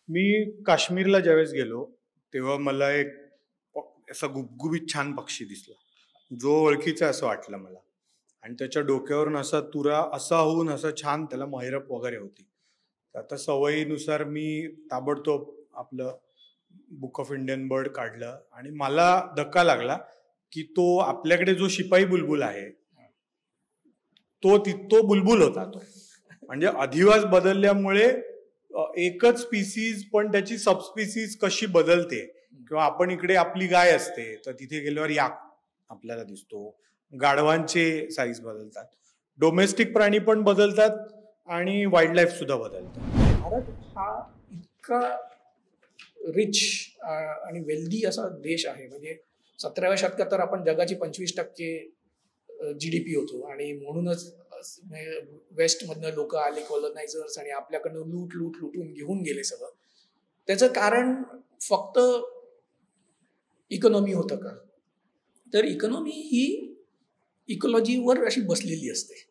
मी काश्मीरला ज्यावेळेस गेलो तेव्हा मला एक असा गुबगुबीत छान पक्षी दिसला, जो ओळखीचा असं वाटलं मला. आणि त्याच्या डोक्यावरून असा तुरा असा होऊन असं छान त्याला महिरप वगैरे होती. तर आता सवयीनुसार मी ताबडतोब आपलं बुक ऑफ इंडियन बर्ड काढलं आणि मला धक्का लागला की तो आपल्याकडे जो शिपाई बुलबुल आहे तो बुलबुल होता. तो म्हणजे अधिवास बदलल्यामुळे एकच स्पीसीज पण त्याची सबस्पीसीज कशी बदलते, किंवा आपण इकडे आपली गाय असते तर तिथे गेल्यावर याक आपल्याला दिसतो, गाढवांचे साईज बदलतात, डोमेस्टिक प्राणी पण बदलतात आणि वाईल्ड लाईफ सुद्धा बदलतात. भारत हा इतका रिच आणि वेल्दी असा देश आहे. म्हणजे 17व्या शतकात तर आपण जगाची 25% GDP होतो आणि म्हणूनच वेस्टमधनं लोक आले, कॉलनायझर्स, आणि आपल्याकडनं लुटून घेऊन गेले सगळं. त्याचं कारण फक्त इकॉनॉमी होतं का? तर इकॉनॉमी ही इकॉलॉजीवर अशी बसलेली असते.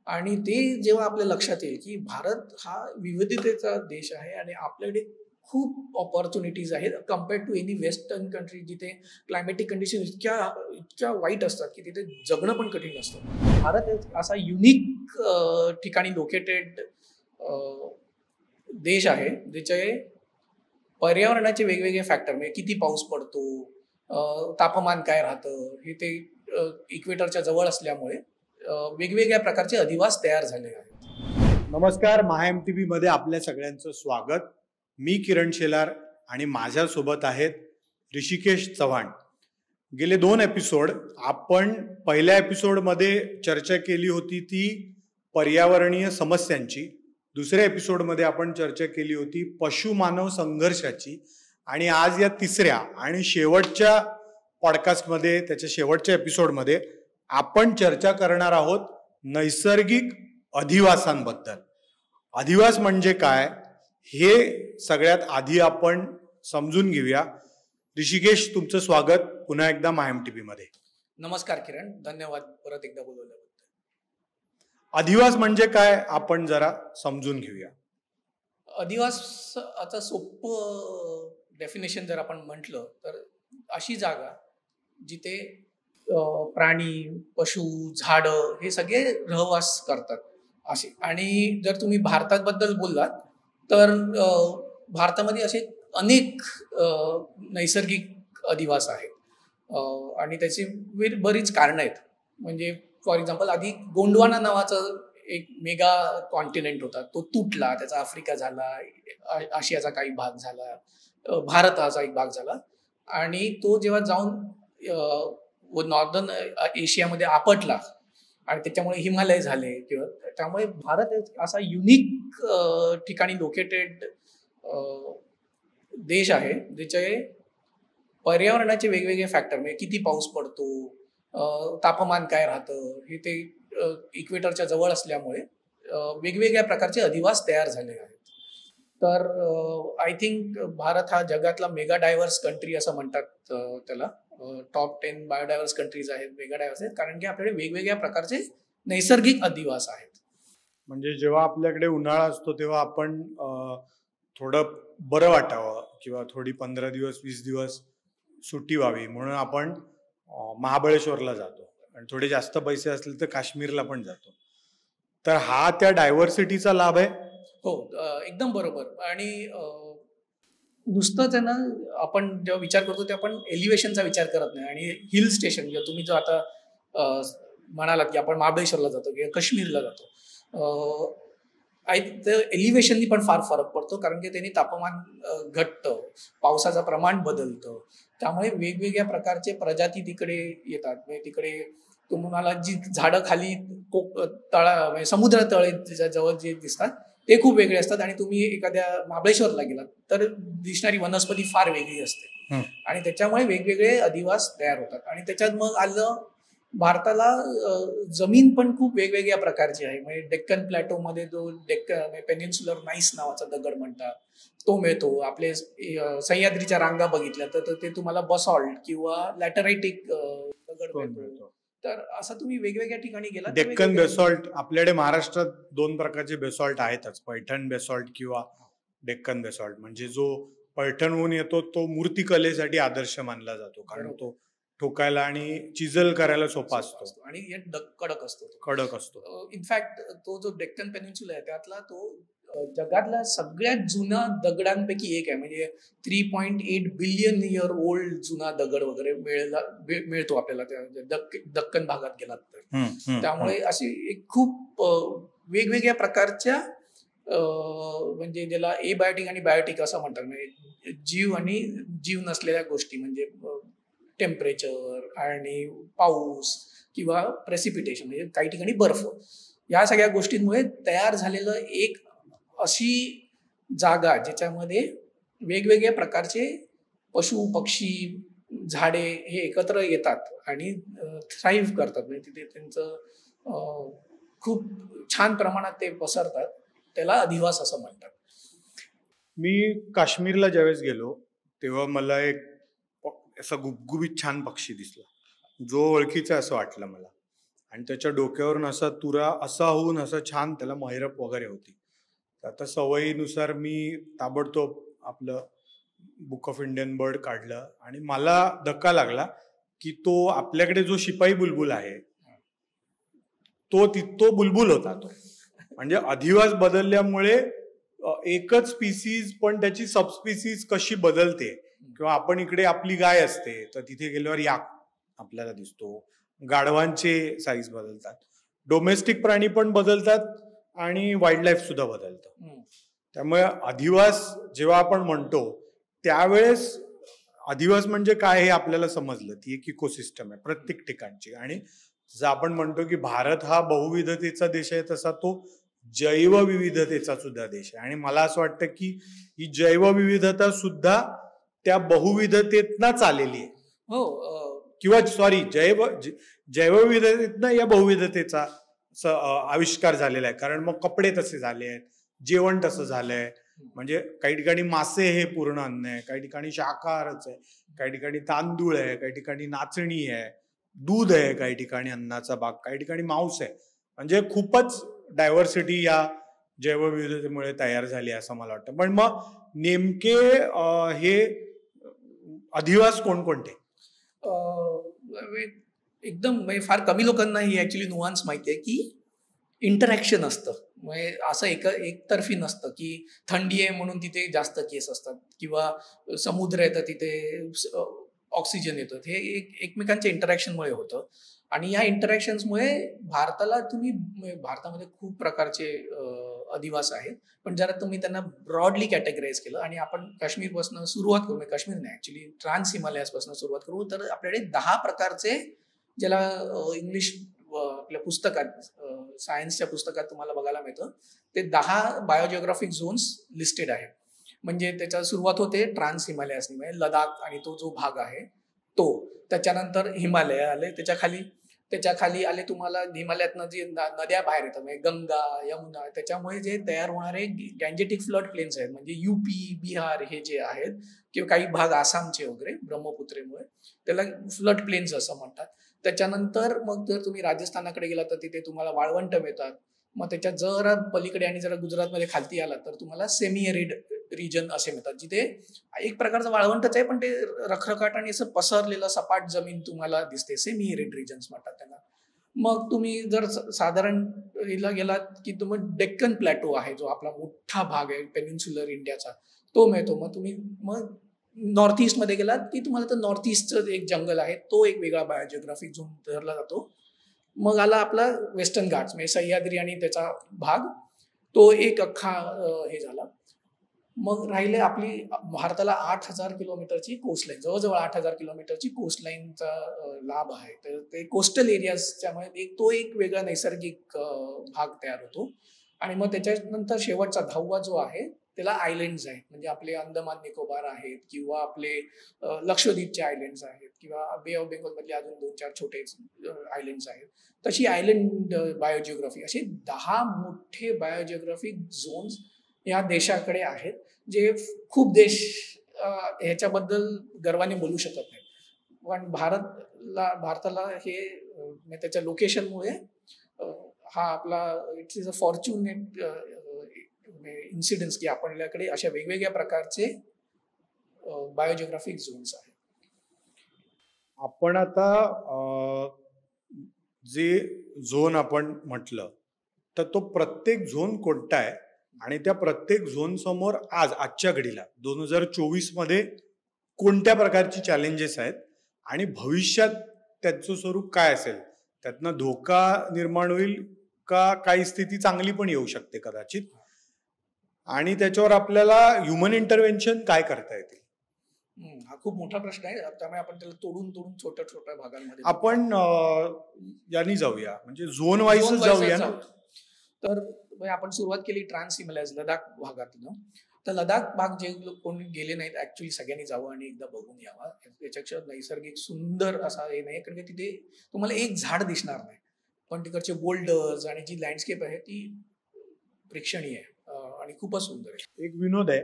आणि ते जेव्हा आपल्या लक्षात येईल की भारत हा विविधतेचा देश आहे आणि आपल्याकडे खूप ऑपॉर्च्युनिटीज आहेत compared to any western country, जिथे क्लायमॅटिक कंडिशन इतक्या वाईट असतात की तिथे जगणं पण कठीण असतं. भारत एक असा युनिक ठिकाणी लोकेटेड देश आहे ज्याचे पर्यावरणाचे वेगवेगळे फॅक्टर, म्हणजे किती पाऊस पडतो, तापमान काय राहतं, हे ते इक्वेटरच्या जवळ असल्यामुळे वेगवेगळ्या प्रकारचे अधिवास तयार झाले आहेत. नमस्कार, MyMTV मध्ये आपल्या सगळ्यांचं स्वागत. मी किरण शेलार आणि माझ्यासोबत आहेत ऋषिकेश चव्हाण. गेले 2 एपिसोड आपण पहिल्या एपिसोडमध्ये चर्चा केली होती ती पर्यावरणीय समस्यांची, दुसऱ्या एपिसोडमध्ये आपण चर्चा केली होती पशु मानव संघर्षाची, आणि आज या तिसऱ्या आणि शेवटच्या पॉडकास्टमध्ये, त्याच्या शेवटच्या एपिसोडमध्ये आपण चर्चा करणार आहोत नैसर्गिक अधिवासांबद्दल. अधिवास म्हणजे काय हे सगळ्यात आधी आपण समजून घेऊया. ऋषिकेश, तुमचं स्वागत पुन्हा एकदा MyMTV मध्ये. नमस्कार किरण, धन्यवाद परत एकदा बोलवल्याबद्दल. अधिवास म्हणजे काय आपण जरा समजून घेऊया. अधिवास आता सोपं डेफिनेशन जर आपण म्हटलं तर अशी जागा जिथे प्राणी, पशु, झाडं हे सगळे रहवास करतात असे. आणि जर तुम्ही भारताबद्दल बोललात तर भारतामध्ये असे अनेक नैसर्गिक अधिवास आहेत आणि त्याची बरीच कारणं आहेत. म्हणजे फॉर एक्झाम्पल, आधी गोंडवाना नावाचं एक मेगा कॉन्टिनेंट होता, तो तुटला, त्याचा आफ्रिका झाला, आशियाचा काही भाग झाला, भारताचा एक भाग झाला, आणि तो जेव्हा जाऊन नॉर्दर्न एशियामध्ये आपटला आणि त्याच्यामुळे हिमालय झाले. किंवा त्यामुळे भारत एक असा युनिक ठिकाणी लोकेटेड देश आहे ज्याचे पर्यावरणाचे वेगवेगळे फॅक्टर, म्हणजे किती पाऊस पडतो, तापमान काय राहतं, हे ते इक्वेटरच्या जवळ असल्यामुळे वेगवेगळ्या प्रकारचे अधिवास तयार झाले आहेत. तर आय थिंक भारत हा जगातला मेगा डायव्हर्स कंट्री असं म्हणतात त्याला. टॉप 10 बायोडायव्हर्स कंट्रीज आहेत, मेगा डायव्हर्स आहेत, कारण की आपल्याकडे वेगवेगळ्या प्रकारचे नैसर्गिक अधिवास आहेत. म्हणजे जेव्हा आपल्याकडे उन्हाळा असतो तेव्हा आपण थोडं बरं वाटावं किंवा थोडी 15 दिवस 20 दिवस सुट्टी व्हावी म्हणून आपण महाबळेश्वरला जातो, आणि थोडे जास्त पैसे असले तर काश्मीरला पण जातो. तर हा त्या डायव्हर्सिटीचा लाभ आहे. हो, एकदम बरोबर. आणि नुसतंच आहे ना, आपण जेव्हा विचार करतो तेव्हा आपण एलिव्हेशनचा विचार करत नाही. आणि हिल स्टेशन किंवा तुम्ही जो आता म्हणालात की आपण महाबळेश्वरला जातो किंवा काश्मीरला जातो, तर एलिव्हेशननी पण फार फरक पडतो, कारण की त्यांनी तापमान घटतं, पावसाचं प्रमाण बदलतं, त्यामुळे वेगवेगळ्या प्रकारचे प्रजाती तिकडे येतात. म्हणजे तिकडे तुम्हाला जी झाडं खाली म्हणजे समुद्र तळे जवळ जे दिसतात ते खूप वेगळे असतात, आणि तुम्ही एखाद्या महाबळेश्वरला गेलात तर दिसणारी वनस्पती फार वेगळी असते, आणि त्याच्यामुळे वेगवेगळे अधिवास तयार होतात. आणि त्याच्यात मग आलं, भारताला जमीन पण खूप वेगवेगळ्या प्रकारची आहे. म्हणजे डेक्कन प्लॅटोमध्ये जो पेनिन्सुलर नाईस नावाचा दगड म्हणतात तो मिळतो. आपले सह्याद्रीच्या रांगा बघितल्या तर ते तुम्हाला बसॉल्ट किंवा लॅटराइटिक दगड मिळतो. तर असं तुम्ही वेगवेगळ्या ठिकाणी गेला. डेक्कन बेसॉल्ट आपल्याकडे महाराष्ट्रात 2 प्रकारचे बेसॉल्ट आहेतच, पैठण बेसॉल्ट किंवा डेक्कन बेसॉल्ट. म्हणजे जो पैठणहून येतो तो मूर्तिकलेसाठी आदर्श मानला जातो, कारण तो ठोकायला आणि चिजल करायला सोपा असतो आणि कडक असतो. कडक असतो. इनफॅक्ट तो जो डेक्कन पेनिन्सुला आहे त्यातला तो जगातला सगळ्यात जुना दगडांपैकी एक आहे. म्हणजे 3.8 बिलियन इयर ओल्ड जुना दगड वगैरे मिळतो आपल्याला त्या दक्कन भागात गेलात तर. त्यामुळे अशी एक खूप वेगवेगळ्या प्रकारच्या म्हणजे ज्याला एबायोटिक आणि बायोटिक असं म्हणतात, म्हणजे जीव आणि जीव नसलेल्या गोष्टी, म्हणजे टेम्परेचर आणि पाऊस किंवा प्रेसिपिटेशन, म्हणजे काही ठिकाणी बर्फ, या सगळ्या गोष्टींमुळे तयार झालेलं एक अशी जागा ज्याच्यामध्ये वेगवेगळ्या प्रकारचे पशु पक्षी झाडे हे एकत्र येतात आणि थ्राईव्ह करतात. म्हणजे तिथे त्यांचं खूप छान प्रमाणात ते पसरतात. त्याला अधिवास असं म्हणतात. मी काश्मीरला ज्यावेळेस गेलो तेव्हा मला एक असा गुबगुबीत छान पक्षी दिसला, जो ओळखीचा असं वाटलं मला, आणि त्याच्या डोक्यावरून असा तुरा असा होऊन असं छान त्याला महिरप वगैरे होती. आता सवयीनुसार मी ताबडतोब आपलं बुक ऑफ इंडियन बर्ड काढलं आणि मला धक्का लागला की तो आपल्याकडे जो शिपाई बुलबुल आहे तो बुलबुल होता. तो म्हणजे अधिवास बदलल्यामुळे एकच स्पीसीज पण त्याची सबस्पीसीज कशी बदलते, किंवा आपण इकडे आपली गाय असते तर तिथे गेल्यावर याक आपल्याला दिसतो, गाढवांचे साईज बदलतात, डोमेस्टिक प्राणी पण बदलतात आणि वाईल्ड लाईफ सुद्धा बदलतं. त्यामुळे अधिवास जेव्हा आपण म्हणतो त्यावेळेस अधिवास म्हणजे काय हे आपल्याला समजलं. ती एक इकोसिस्टम आहे प्रत्येक ठिकाणची. आणि जसं आपण म्हणतो की भारत हा बहुविधतेचा देश आहे, तसा तो जैवविविधतेचा सुद्धा देश आहे. आणि मला असं वाटतं की ही जैवविविधता सुद्धा त्या बहुविधतेतनच आलेली आहे. किंवा सॉरी जैवविविधतेतनं या बहुविधतेचा आविष्कार झालेला आहे. कारण मग कपडे तसे झाले आहेत, जेवण तसं झालंय. म्हणजे काही ठिकाणी मासे हे पूर्ण अन्न आहे, काही ठिकाणी शाकाहारच आहे, काही ठिकाणी तांदूळ आहे, काही ठिकाणी नाचणी आहे, दूध आहे, काही ठिकाणी अन्नाचा भाग, काही ठिकाणी मांस आहे. म्हणजे खूपच डायव्हर्सिटी या जैवविविधतेमुळे तयार झाली असं मला वाटतं. पण मग नेमके हे अधिवास कोणकोणते? एकदम म्हणजे फार कमी लोकांना ही ऍक्च्युली नुआन्स माहिती आहे की इंटरॅक्शन असतं. म्हणजे असं एकतर्फी नसतं की थंडी आहे म्हणून तिथे जास्त केस असतात किंवा समुद्र आहे तर तिथे ऑक्सिजन येतं. हे एकमेकांच्या इंटरॅक्शनमुळे होतं. आणि या इंटरॅक्शन्समुळे भारतामध्ये खूप प्रकारचे अधिवास आहेत, पण जरा तुम्ही त्यांना ब्रॉडली कॅटेगराईज केलं आणि आपण काश्मीरपासून सुरुवात करू, काश्मीर नाही ऍक्च्युली ट्रान्स हिमालयापासून सुरुवात करू, तर आपल्याकडे 10 प्रकारचे, ज्याला इंग्लिश आपल्या पुस्तकात सायन्सच्या पुस्तकात तुम्हाला बघायला मिळतं, ते 10 बायोजिओग्राफिक झोन्स लिस्टेड आहेत. म्हणजे त्याच्या सुरुवात होते ट्रान्स हिमालयासनी, म्हणजे लडाख आणि तो जो भाग आहे तो, त्याच्यानंतर हिमालय आले, त्याच्या खाली आले तुम्हाला हिमालयातनं जे नद्या बाहेर येतात, म्हणजे गंगा, यमुना, त्याच्यामुळे जे तयार होणारे गँजेटिक फ्लड प्लेन्स आहेत, म्हणजे युपी, बिहार हे जे आहेत, किंवा काही भाग आसामचे वगैरे ब्रह्मपुत्रेमुळे, त्याला फ्लड प्लेन्स असं म्हणतात. त्याच्यानंतर मग जर तुम्ही राजस्थानाकडे गेला तर तिथे तुम्हाला वाळवंट मिळतात. मग त्याच्या जरा पलीकडे आणि जरा गुजरातमध्ये खालती आला तर तुम्हाला सेमी एरिड रिजन असे मिळतात, जिथे एक प्रकारचं वाळवंटच आहे पण ते रखरखाट आणि असं पसरलेलं सपाट जमीन तुम्हाला दिसते. सेमी एरिड रिजन्स म्हणतात त्यांना. मग तुम्ही जर साधारण हिला गेलात की तुम्ही डेक्कन प्लॅटो आहे, जो आपला मोठा भाग आहे पेनिन्सुलर इंडियाचा, तो मिळतो. मग तुम्ही नॉर्थ ईस्ट मध्ये गेलात की तुम्हाला तर नॉर्थ ईस्टचं एक जंगल आहे, तो एक वेगळा बायोजिओग्राफिक झोन धरला जातो. मग आला आपला वेस्टर्न घाट्स, म्हणजे सह्याद्री आणि त्याचा भाग, तो एक अख्खा हे झाला. मग राहिले आपली भारताला 8,000 किलोमीटरची कोस्टलाईन, जवळजवळ 8,000 किलोमीटरची कोस्टलाईनचा लाभ आहे. तर ते कोस्टल एरियाजच्यामुळे तो एक वेगळा नैसर्गिक भाग तयार होतो. आणि मग त्याच्यानंतर शेवटचा 10वा जो आहे त्याला आयलँड्स आहेत, म्हणजे आपले अंदमान निकोबार आहेत किंवा आपले लक्षद्वीपचे आयलँड्स आहेत किंवा बे ऑफ बेंगॉल मधले अजून 2-4 छोटे आयलँड्स आहेत. तशी आयलँड बायोजिओग्राफी, असे 10 मोठे बायोजिओग्राफिक झोन्स या देशाकडे आहेत, जे खूप देश ह्याच्याबद्दल गर्वाने बोलू शकत नाहीत. पण भारताला हे त्याच्या लोकेशनमुळे हा आपला it's is a fortunate incidents की आपल्याकडे अशा वेगवेगळ्या प्रकारचे बायोजिओग्राफिक झोन्स आहेत. आपण आता जे झोन आपण म्हटलं तर तो प्रत्येक झोन कोणता आहे आणि त्या प्रत्येक झोन समोर आजच्या घडीला 2024 मध्ये कोणत्या प्रकारची चॅलेंजेस आहेत आणि भविष्यात त्याचं स्वरूप काय असेल, त्यातनं धोका निर्माण होईल का, काही स्थिती चांगली पण येऊ शकते कदाचित, आणि त्याच्यावर आपल्याला ह्युमन इंटरव्हेन्शन काय करता येतील. हा खूप मोठा प्रश्न आहे. त्यामुळे आपण त्याला तोडून छोट्या छोट्या भागांमध्ये आपण यांनी जाऊया, म्हणजे झोन वाईज जाऊया ना. तर आपण सुरुवात केली ट्रान्स हिमालयाज लडाख भागातलं. तर लडाख भाग जे कोणी गेले नाहीत ऍक्च्युली सगळ्यांनी जावं आणि एकदा बघून यावा. त्याच्यापेक्षा नैसर्गिक सुंदर असा हे नाही, कारण की तिथे तुम्हाला एक झाड दिसणार नाही, पण तिकडचे बोल्डर्स आणि जी लँडस्केप आहे ती प्रेक्षणीय आहे आणि खूपच सुंदर आहे. एक विनोद आहे,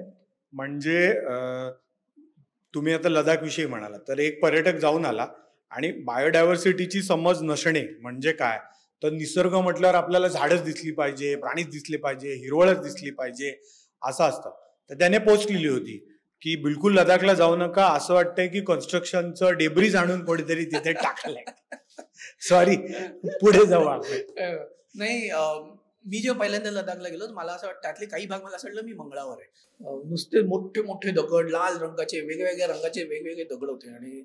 म्हणजे तुम्ही आता लडाख विषयी म्हणाला तर एक पर्यटक जाऊन आला आणि बायोडायव्हर्सिटीची समज नसणे म्हणजे काय, तर निसर्ग म्हटल्यावर आपल्याला झाडच दिसली पाहिजे, प्राणीच दिसले पाहिजे, हिरवळच दिसली पाहिजे असं असतं. तर त्याने पोस्ट लिहिली होती की बिलकुल लडाखला जाऊ नका, असं वाटतंय की कन्स्ट्रक्शनचं डेब्रिज आणून कोणीतरी तिथे टाकलंय. सॉरी, पुढे जाऊ आपण. नाही, मी जेव्हा पहिल्यांदा लडाखला गेलो मला असं वाटतं त्यातले काही भाग मला असं वाटलं मी मंगळावर आहे. नुसते मोठे मोठे दगड, लाल रंगाचे वेगवेगळ्या रंगाचे वेगवेगळे दगड होते आणि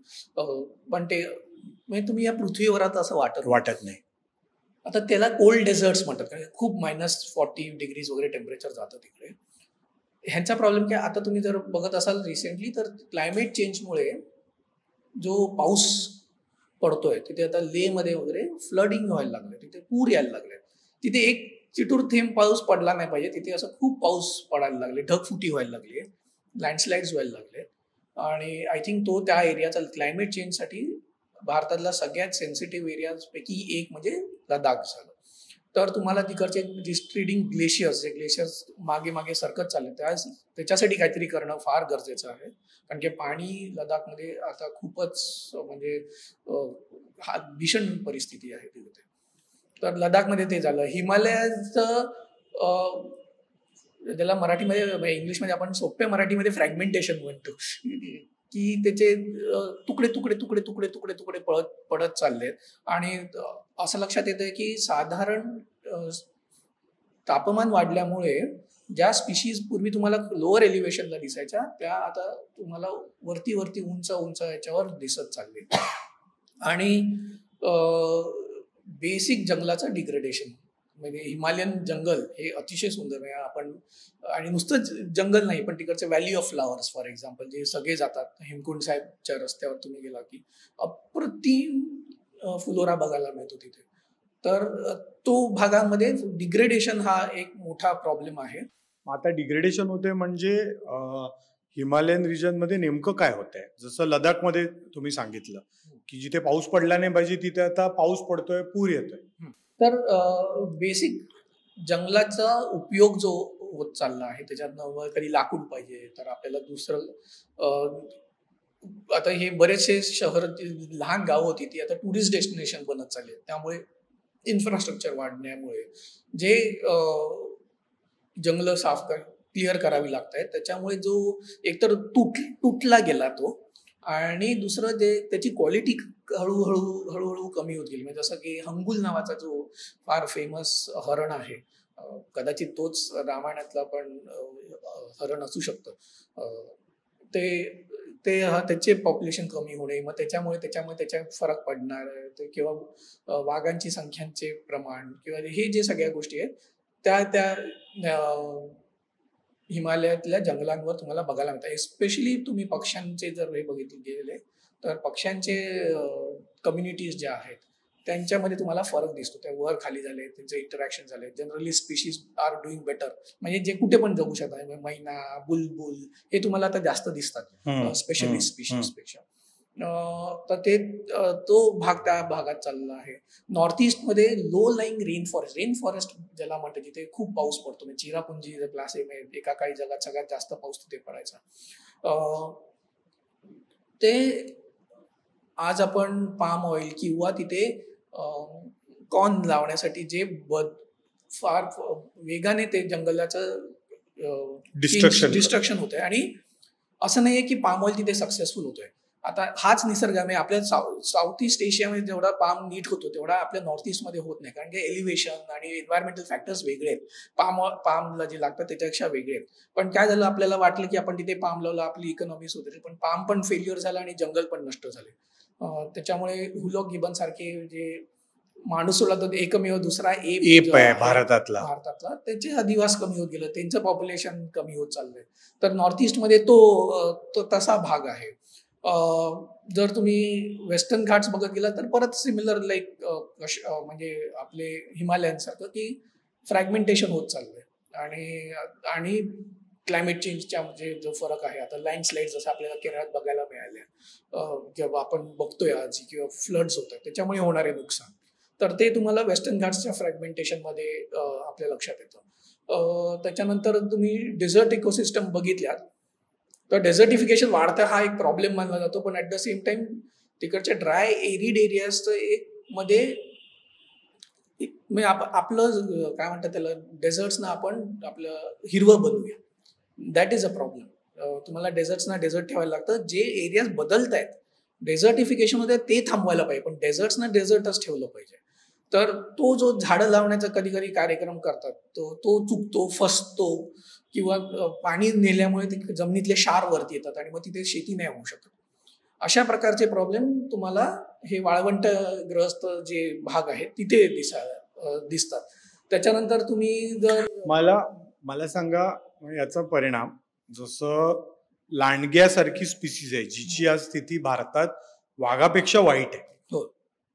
पण ते म्हणजे तुम्ही या पृथ्वीवर आता असं वाटत नाही. आता त्याला कोल्ड डेझर्ट्स म्हणतात, कारण खूप -40 डिग्रीज वगैरे टेम्परेचर जातं तिकडे. ह्यांचा प्रॉब्लेम काय, आता तुम्ही जर बघत असाल रिसेंटली तर क्लायमेट चेंजमुळे जो पाऊस पडतोय तिथे आता लेमध्ये वगैरे फ्लडिंग व्हायला लागले, तिथे पूर यायला लागले. तिथे एक चिटूर थेंब पाऊस पडला नाही पाहिजे, तिथे असं खूप पाऊस पडायला लागले, ढगफुटी व्हायला लागली, लँडस्लाइड्स व्हायला लागले. आणि आय थिंक तो त्या एरियाचा क्लायमेट चेंजसाठी भारतातला सगळ्यात सेन्सिटिव्ह एरियापैकी एक म्हणजे लडाख झालं. तर तुम्हाला तिकडचे रिस्ट्रीडिंग ग्लेशियर्स मागे मागे सरकत चालले, त्याच्यासाठी काहीतरी करणं फार गरजेचं आहे. कारण की पाणी लडाखमध्ये आता खूपच म्हणजे भीषण परिस्थिती आहे तिथे. तर लडाखमध्ये ते झालं. हिमालयाचं त्याला मराठीमध्ये इंग्लिशमध्ये आपण सोप्या मराठीमध्ये फ्रॅगमेंटेशन म्हणतो की त्याचे तुकडे तुकडे तुकडे तुकडे तुकडे तुकडे पडत चाललेत. आणि असं लक्षात येतं की साधारण तापमान वाढल्यामुळे ज्या स्पीशीज पूर्वी तुम्हाला लोअर एलिव्हेशनला दिसायच्या त्या आता तुम्हाला वरती वरती उंच उंच याच्यावर दिसत चालले. आणि बेसिक जंगलाचं डिग्रेडेशन, म्हणजे हिमालयन जंगल हे अतिशय सुंदर आहे. आपण आणि नुसतं जंगल नाही, पण तिकडचे valley of flowers for example जे सगळे जातात, हेमकुंड साहेबच्या रस्त्यावर तुम्ही गेला की अप्रतिम फुलोरा बघायला मिळतो तिथे. तर तो भागामध्ये डिग्रेडेशन हा एक मोठा प्रॉब्लेम आहे. आता डिग्रेडेशन होते म्हणजे हिमालयन रिजन मध्ये नेमकं काय होतंय, जसं लडाखमध्ये तुम्ही सांगितलं की जिथे पाऊस पडला नाही पाहिजे तिथे आता पाऊस पडतोय, पूर येतोय. तर बेसिक जंगलाचा उपयोग जो होत चालला आहे त्याच्यातनं कधी लाकूड पाहिजे तर आपल्याला दुसरं आता हे बरेचसे शहर लहान गाव होती ती आता टुरिस्ट डेस्टिनेशन बनत चालले. त्यामुळे इन्फ्रास्ट्रक्चर वाढण्यामुळे जे जंगल क्लिअर करावी लागत आहेत, त्याच्यामुळे जो एकतर तुटला गेला तो, आणि दुसरं जे त्याची क्वालिटी हळूहळू कमी होत गेली. म्हणजे जसं की हंगुल नावाचा जो फार फेमस हरण आहे, कदाचित तोच रामायणातला पण हरण असू शकतं, त्याचे पॉप्युलेशन कमी होणे, मग त्याच्यामुळे त्याच्या फरक पडणार आहे, किंवा वाघांची संख्यांचे प्रमाण किंवा हे जे सगळ्या गोष्टी आहेत त्या हिमालयातल्या जंगलांवर तुम्हाला बघायला मिळतात. एस्पेशली तुम्ही पक्ष्यांचे जर हे बघितले गेले तर पक्ष्यांचे कम्युनिटीज ज्या आहेत त्यांच्यामध्ये तुम्हाला फरक दिसतो. त्या वर खाली झाले, त्यांचे इंटरॅक्शन झाले. Generally species are doing better, म्हणजे जे कुठे पण जगू शकतात, मैना, बुलबुल हे तुम्हाला आता जास्त दिसतात स्पेशली स्पीशीजपेक्षा. तर तो भाग त्या भागात चालला आहे. नॉर्थ ईस्ट मध्ये लो लाईंग रेन फॉरेस्ट ज्याला म्हणतात, जिथे खूप पाऊस पडतो. म्हणजे चिरापुंजी क्लास एका काही जगात सगळ्यात जास्त पाऊस तिथे पडायचा. ते आज आपण पाम ऑइल किंवा तिथे कॉर्न लावण्यासाठी जे फार वेगाने ते जंगलाचं डिस्ट्रक्शन होत आहे. आणि असं नाहीये की पाम ऑइल तिथे सक्सेसफुल होतोय. आता हाच निसर्ग आहे. आपल्या साऊथ ईस्ट एशियामध्ये जेवढा पाम नीट होतो तेवढा आपल्या नॉर्थ ईस्टमध्ये होत नाही, कारण की एलिव्हेशन आणि एन्व्हायरमेंटल फॅक्टर्स वेगळे आहेत. पामला जे लागतं त्याच्यापेक्षा वेगळे आहेत. पण काय झालं, आपल्याला वाटलं की आपण तिथे पाम लावलं आपली इकॉनॉमी सुधारेल, पण पाम पण फेल्युअर झाला आणि जंगल पण नष्ट झाले. त्याच्यामुळे हुलॉक गिबन सारखे जे माणूस एकमेव दुसरा एप आहे भारतातला, त्याचे अधिवास कमी होत गेलं, त्यांचं पॉप्युलेशन कमी होत चाललंय. तर नॉर्थ ईस्टमध्ये तो तसा भाग आहे. जर तुम्ही वेस्टर्न घाट्स बघत गेला तर परत सिमिलर लाईक म्हणजे आपले हिमालयन सारखं की फ्रॅगमेंटेशन होत चाललंय. आणि क्लायमेट चेंजच्या म्हणजे जो फरक आहे, आता लँडस्लाईड जसं आपल्याला केरळात बघायला मिळाल्या किंवा आपण बघतोय आज, किंवा फ्लड्स होत आहेत त्याच्यामुळे होणारे नुकसान, तर ते तुम्हाला वेस्टर्न घाट्सच्या फ्रॅगमेंटेशनमध्ये आपल्या लक्षात येतं. त्याच्यानंतर तुम्ही डेझर्ट इकोसिस्टम बघितल्यात तर डेझर्टिफिकेशन वाढतं हा एक प्रॉब्लेम मानला जातो, पण ॲट द सेम टाइम तिकडच्या ड्राय एरिड एरियाजचं एक मध्ये आपलं काय म्हणतात त्याला, डेझर्ट्सना आपण आपलं हिरवं बनवूया, दॅट इज अ प्रॉब्लेम. तुम्हाला डेझर्ट्सना डेझर्ट ठेवायला लागतं. जे एरियाज बदलत आहेत डेझर्टिफिकेशन मध्ये ते थांबवायला पाहिजे, पण डेझर्ट्सना डेझर्टच ठेवलं पाहिजे. तर तो जो झाडं लावण्याचा कधी कधी कार्यक्रम करतात तो चुकतो, फसतो, किंवा पाणी नेल्यामुळे ते जमिनीतले क्षार वरती येतात आणि मग तिथे शेती नाही होऊ शकत. अशा प्रकारचे प्रॉब्लेम तुम्हाला हे वाळवंटग्रस्त जे भाग आहेत तिथे दिसतात. त्याच्यानंतर तुम्ही जर मला सांगा, याचा परिणाम जसं लांडग्यासारखी स्पीसीज आहे जिची आज स्थिती भारतात वाघापेक्षा वाईट आहे. हो,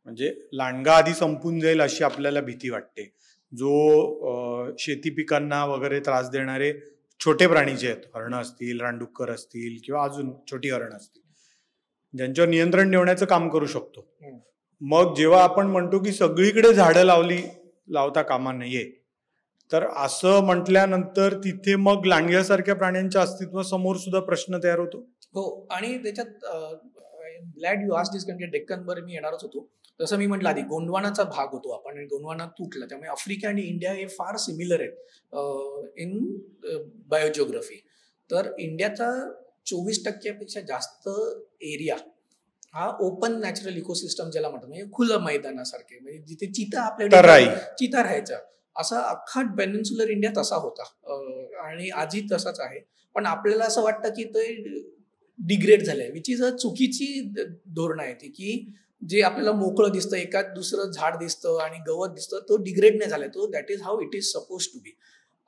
म्हणजे लांडगा आधी संपून जाईल अशी आपल्याला भीती वाटते. जो शेती पिकांना वगैरे त्रास देणारे छोटे प्राणी जे आहेत, हरणं असतील, रानडुक्कर असतील, किंवा अजून छोटी हरणं असतील, ज्यांच्यावर नियंत्रण ठेवण्याचं काम करू शकतो. मग जेव्हा आपण म्हणतो की सगळीकडे झाडं लावता कामा नाहीये, तर असं म्हटल्यानंतर तिथे मग लांडग्यासारख्या प्राण्यांच्या अस्तित्वासमोर सुद्धा प्रश्न तयार होतो. हो, आणि त्याच्यात ग्लॅड यू आस्क्ड दिस, कारण की डेक्कनवर मी येणारच होतो. जसं मी म्हटलं आधी, गोंडवानाचा भाग होतो आपण, आणि गोंडवाना तुटला, त्यामुळे आफ्रिका आणि इंडिया हे फार सिमिलर आहेत इन बायोजिओग्राफी. तर इंडियाचा 24% जास्त एरिया हा ओपन नॅचरल इकोसिस्टम ज्याला म्हणतात, म्हणजे खुलं मैदानासारखे, म्हणजे जिथे चिता राहायचा, असा अख्खा पेनिन्सुलर इंडिया तसा होता आणि आजही तसाच आहे. पण आपल्याला असं वाटतं की ते डिग्रेड झालंय, विच इज अ चुकीची धोरण आहे ती, की जे आपल्याला मोकळं दिसतं, एकाच दुसरं झाड दिसतं आणि गवत दिसतं, तो डिग्रेड नाही झालाय, तो that is how it is suppose to be.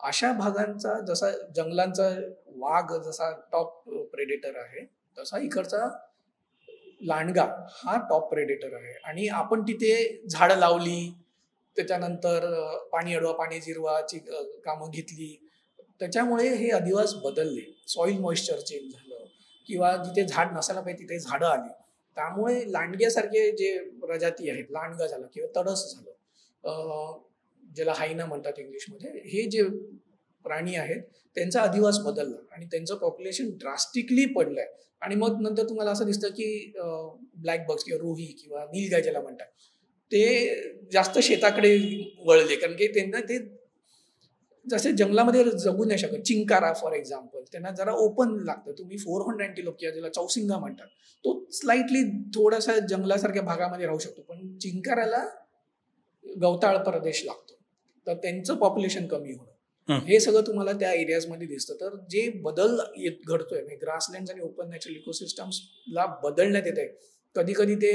अशा भागांचा, जसा जंगलांचा वाघ जसा टॉप प्रेडेटर आहे, तसा इकडचा लांडगा हा टॉप प्रेडेटर आहे. आणि आपण तिथे झाडं लावली, त्याच्यानंतर पाणी अडवा, पाणी जिरवाची कामं घेतली, त्याच्यामुळे हे अधिवास बदलले, सॉइल मॉइश्चर चेंज झालं, किंवा जिथे झाड नसायला पाहिजे तिथे झाडं आली, त्यामुळे लांडग्यासारखे जे प्रजाती आहेत, लांडगा झाला किंवा तडस झालं, ज्याला हायना म्हणतात इंग्लिशमध्ये, हे जे प्राणी आहेत त्यांचा अधिवास बदलला आणि त्यांचं पॉप्युलेशन ड्रास्टिकली पडलंय. आणि मग नंतर तुम्हाला असं दिसतं की ब्लॅक बग्स किंवा रोही किंवा नीलगाय ज्याला म्हणतात, ते जास्त शेताकडे वळले, कारण की त्यांना ते जसे जंगलामध्ये जगू नाही शकत. चिंकारा फॉर एक्झाम्पल, त्यांना जरा ओपन लागतं. तुम्ही 400 अँटिलोप किंवा ज्याला चौसिंगा म्हणतात, तो स्लाइटली थोडासा जंगलासारख्या भागामध्ये राहू शकतो, पण चिंकाराला गवताळ प्रदेश लागतो, तर त्यांचं पॉप्युलेशन कमी होणं, हे सगळं तुम्हाला त्या एरियाजमध्ये दिसतं. तर जे बदल घडतोय, म्हणजे ग्रासलँड आणि ओपन नॅचरल इकोसिस्टम्सला बदलण्यात येत आहे. कधी कधी ते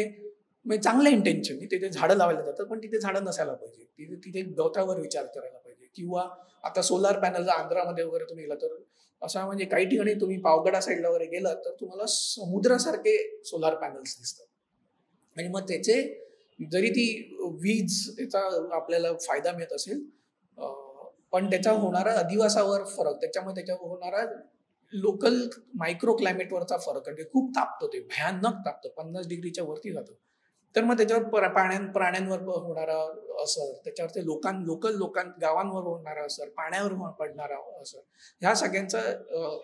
म्हणजे चांगल्या इंटेन्शननी तिथे झाडं लावायला जातात, पण तिथे झाडं नसायला पाहिजे, तिथे गवतावर विचार करायला पाहिजे. किंवा आता सोलार पॅनल आंध्रामध्ये वगैरे तुम्ही गेला तर असा, म्हणजे काही ठिकाणी तुम्ही पावगडा साईडला वगैरे गेलात तर तुम्हाला समुद्रासारखे सोलार पॅनल्स दिसतात. आणि मग त्याचे जरी ती वीज त्याचा आपल्याला फायदा मिळत असेल, पण त्याचा होणारा अधिवासावर फरक, त्याच्यामुळे त्याच्यावर होणारा लोकल मायक्रो क्लायमेटवरचा फरक, म्हणजे खूप तापतं, ते भयानक तापतं, 50 डिग्रीच्या वरती जातं. तर मग त्याच्यावर प्राण्यांवर होणारा असर, त्याच्यावर ते लोकल गावांवर होणारा असर, पाण्यावर पडणारा असर, ह्या सगळ्यांचा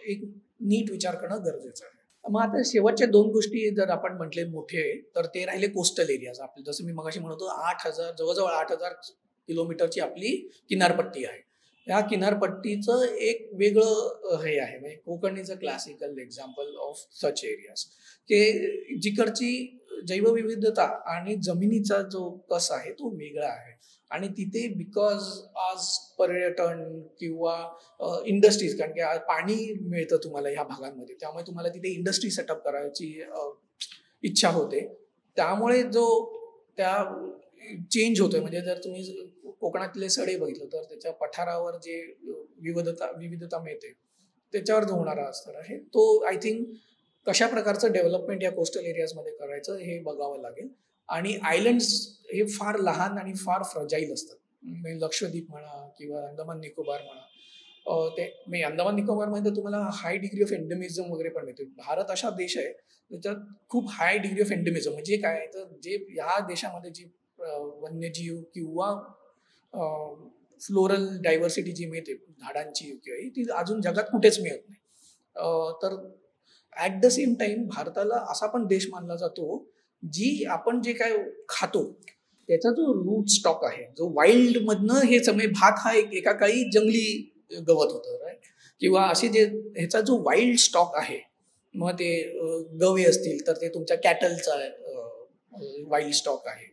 एक नीट विचार करणं गरजेचं आहे. मग आता शेवटच्या 2 गोष्टी जर आपण म्हटले मोठे, तर ते राहिले कोस्टल एरियाज आपले. जसं मी मगाशी म्हणतो, 8,000 जवळजवळ 8,000 किलोमीटरची आपली किनारपट्टी आहे. ह्या किनारपट्टीचं एक वेगळं हे आहे. म्हणजे Konkan is a classical example of such areas, की जिकडची जैवविविधता आणि जमिनीचा जो कस आहे तो वेगळा आहे. आणि तिथे बिकॉज आज पर्यटन किंवा इंडस्ट्रीज, कारण की आज पाणी मिळतं तुम्हाला ह्या भागांमध्ये, त्यामुळे तुम्हाला तिथे इंडस्ट्री सेटअप करायची इच्छा होते. त्यामुळे जो त्या चेंज होतोय. म्हणजे जर तुम्ही कोकणातले सडे बघितलं तर त्याच्या पठारावर जे विविधता मिळते त्याच्यावर जो होणारा असर आहे तो आय थिंक कशा प्रकारचं डेव्हलपमेंट या कोस्टल एरियाजमध्ये करायचं हे बघावं लागेल. आणि आयलंड्स हे फार लहान आणि फार फ्रजाईल असतात. म्हणजे लक्षद्वीप म्हणा किंवा अंदमान निकोबार म्हणा, ते म्हणजे अंदमान निकोबारमध्ये तुम्हाला हाय डिग्री ऑफ एंडेमिझम वगैरे पण मिळते. भारत अशा देश आहे त्याच्यात खूप हाय डिग्री ऑफ एंडेमिझम. म्हणजे काय तर जे ह्या देशामध्ये जी वन्यजीव किंवा फ्लोरल डायव्हर्सिटी जी मिळते झाडांची किंवा ती अजून जगात कुठेच मिळत नाही. तर ॲट द सेम टाइम भारताला असा पण देश मानला जातो जी आपण जे काय खातो त्याचा जो रूट स्टॉक आहे, जो वाईल्ड मधनं हे सगळे भात हा एका काळी जंगली गवत होतं, राईट? किंवा असे जे ह्याचा जो वाईल्ड स्टॉक आहे, मग ते गवे असतील तर ते तुमच्या कॅटलचा वाईल्ड स्टॉक आहे,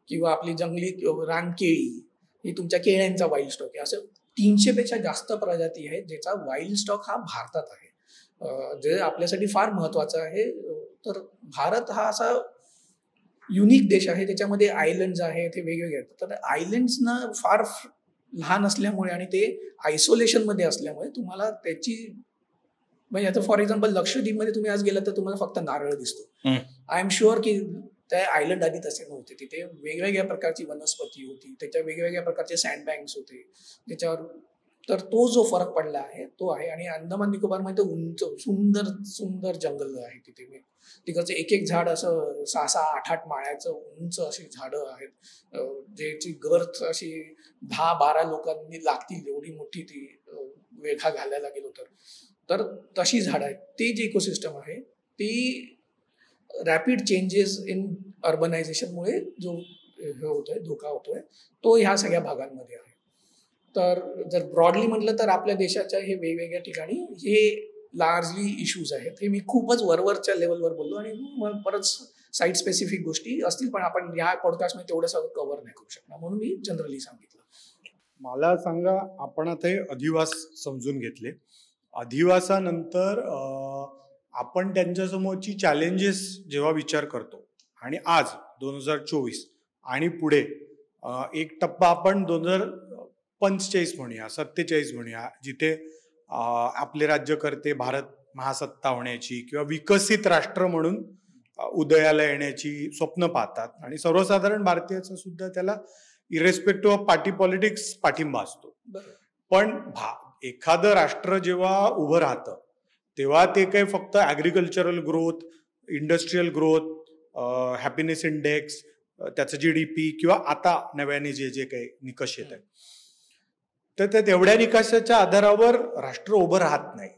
किंवा आपली जंगली रानकेळी ही तुमच्या केळ्यांचा वाईल्ड स्टॉक आहे. असं 300 पेक्षा जास्त प्रजाती आहेत ज्याचा वाईल्ड स्टॉक हा भारतात आहे, जे आपल्यासाठी फार महत्वाचं आहे. तर भारत हा असा युनिक देश आहे, त्याच्यामध्ये आयलंड्स आहेत, हे वेगवेगळे आहेत. तर आयलंड्सना फार लहान असल्यामुळे आणि ते आयसोलेशनमध्ये असल्यामुळे तुम्हाला त्याची, म्हणजे आता फॉर एक्झाम्पल लक्षद्वीपमध्ये तुम्ही आज गेलात तर तुम्हाला फक्त नारळ दिसतो. आय एम शुअर की त्या आयलंड आधी तसे नव्हते. तिथे वेगवेगळ्या प्रकारची वनस्पती होती, त्याच्या वेगवेगळ्या प्रकारचे सँड बँक्स होते त्याच्यावर. तर तो जो फरक पडला आहे तो आहे. आणि अंदमान निकोबारमध्ये उंच सुंदर सुंदर जंगल आहे तिथे. तिकडचं एक एक झाड असं 6-6, 8-8 माळ्याचं उंच अशी झाडं आहेत, ज्याची गर्थ अशी 10-12 लोकांनी लागतील एवढी मोठी ती वेढा घालायला गेलो तर तशी झाडं आहेत. ते जे इकोसिस्टम आहे ती रॅपिड चेंजेस इन अर्बनायझेशनमुळे जो हे होतोय, धोका होतोय, तो ह्या सगळ्या भागांमध्ये आहे. तर जर ब्रॉडली म्हटलं तर आपल्या देशाच्या हे वेगवेगळ्या ठिकाणी हे लार्जली इश्यूज आहेत. हे मी खूपच वरवरच्या लेवलवर बोललो आणि मग परत साईट स्पेसिफिक गोष्टी असतील, पण आपण या पॉडकास्टमध्ये तेवढं सगळं कव्हर नाही करू शकणार, म्हणून मी जनरली सांगितलं. मला सांगा, आपण आता हे अधिवास समजून घेतले. अधिवासानंतर आपण त्यांच्यासमोरची चॅलेंजेस जेव्हा विचार करतो आणि आज 2024 आणि पुढे एक टप्पा आपण 2045 म्हणूया, 47 म्हणूया, जिथे आपले राज्यकर्ते भारत महासत्ता होण्याची किंवा विकसित राष्ट्र म्हणून उदयाला येण्याची स्वप्न पाहतात. आणि सर्वसाधारण भारतीयाचा सुद्धा त्याला इरेस्पेक्टिव्ह ऑफ पार्टी पॉलिटिक्स पाठिंबा असतो. पण एखादं राष्ट्र जेव्हा उभं राहतं तेव्हा ते काही फक्त agricultural growth, industrial growth, happiness index, त्याचं GDP किंवा आता नव्याने जे जे काही निकष येत आहेत, तर त्या तेवढ्या निकषाच्या आधारावर राष्ट्र उभं राहत नाही.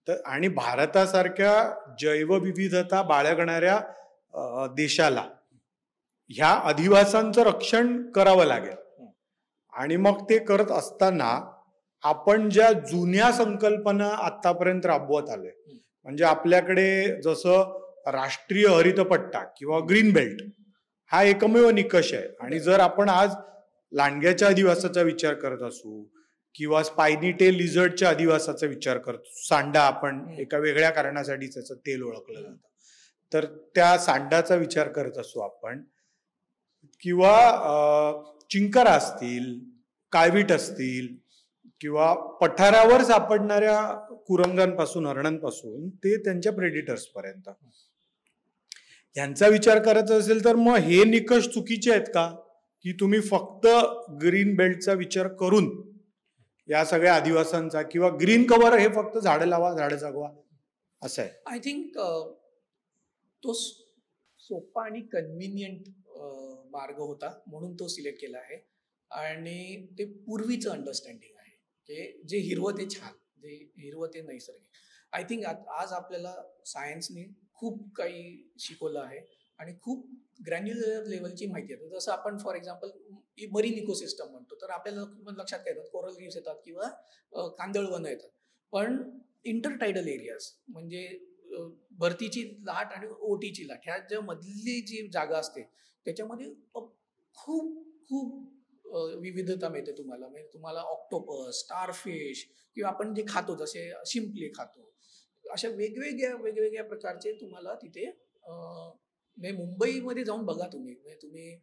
तर आणि भारतासारख्या जैवविविधता बाळगणाऱ्या देशाला ह्या अधिवासांचं रक्षण करावं लागेल. आणि मग ते करत असताना आपण ज्या जुन्या संकल्पना आतापर्यंत राबवत आलोय, म्हणजे आपल्याकडे जसं राष्ट्रीय हरितपट्टा किंवा ग्रीन बेल्ट हा एकमेव निकष आहे. आणि जर आपण आज लांडग्याच्या अधिवासाचा विचार करत असू किंवा स्पायनी टेल लिझर्डच्या अधिवासाचा विचार करतो, सांडा आपण एका वेगळ्या कारणासाठी त्याचं तेल ओळखलं जातं, तर त्या सांडाचा विचार करत असू आपण, किंवा चिंकारा असतील, काळवीट असतील, किंवा पठारावर सापडणाऱ्या कुरंगांपासून, हरणांपासून ते त्यांच्या प्रेडिटर्स पर्यंत, यांचा विचार करायचा असेल तर मग हे निकष चुकीचे आहेत का, की तुम्ही फक्त ग्रीन बेल्टचा विचार करून या सगळ्या अधिवासांचा, किंवा ग्रीन कव्हर हे फक्त झाडं लावा, झाडं जगवा असं आहे? आय थिंक तो सोपा आणि कन्व्हिनियंट मार्ग होता म्हणून तो सिलेक्ट केला आहे. आणि ते पूर्वीचं अंडरस्टँडिंग आहे की जे हिरवं ते छान, जे हिरवं ते नैसर्गिक. आय थिंक आज आपल्याला सायन्सने खूप काही शिकवलं आहे आणि खूप ग्रॅन्युलर लेवलची माहिती आहे. जसं आपण फॉर एक्झाम्पल मरीन इकोसिस्टम म्हणतो. तर आपल्याला लक्षात काय येतात, कोरल रीफ्स येतात किंवा कांदळवनं येतात. पण इंटरटायडल एरियाज म्हणजे भरतीची लाट आणि ओटीची लाट ह्या ज्या मधली जी जागा असते त्याच्यामध्ये खूप खूप विविधता मिळते तुम्हाला. म्हणजे तुम्हाला ऑक्टोपस, स्टारफिश किंवा आपण जे खातो जसे शिंपले खातो, अशा वेगवेगळ्या प्रकारचे तुम्हाला तिथे म्हणजे मुंबईमध्ये जाऊन बघा तुम्ही. म्हणजे तुम्ही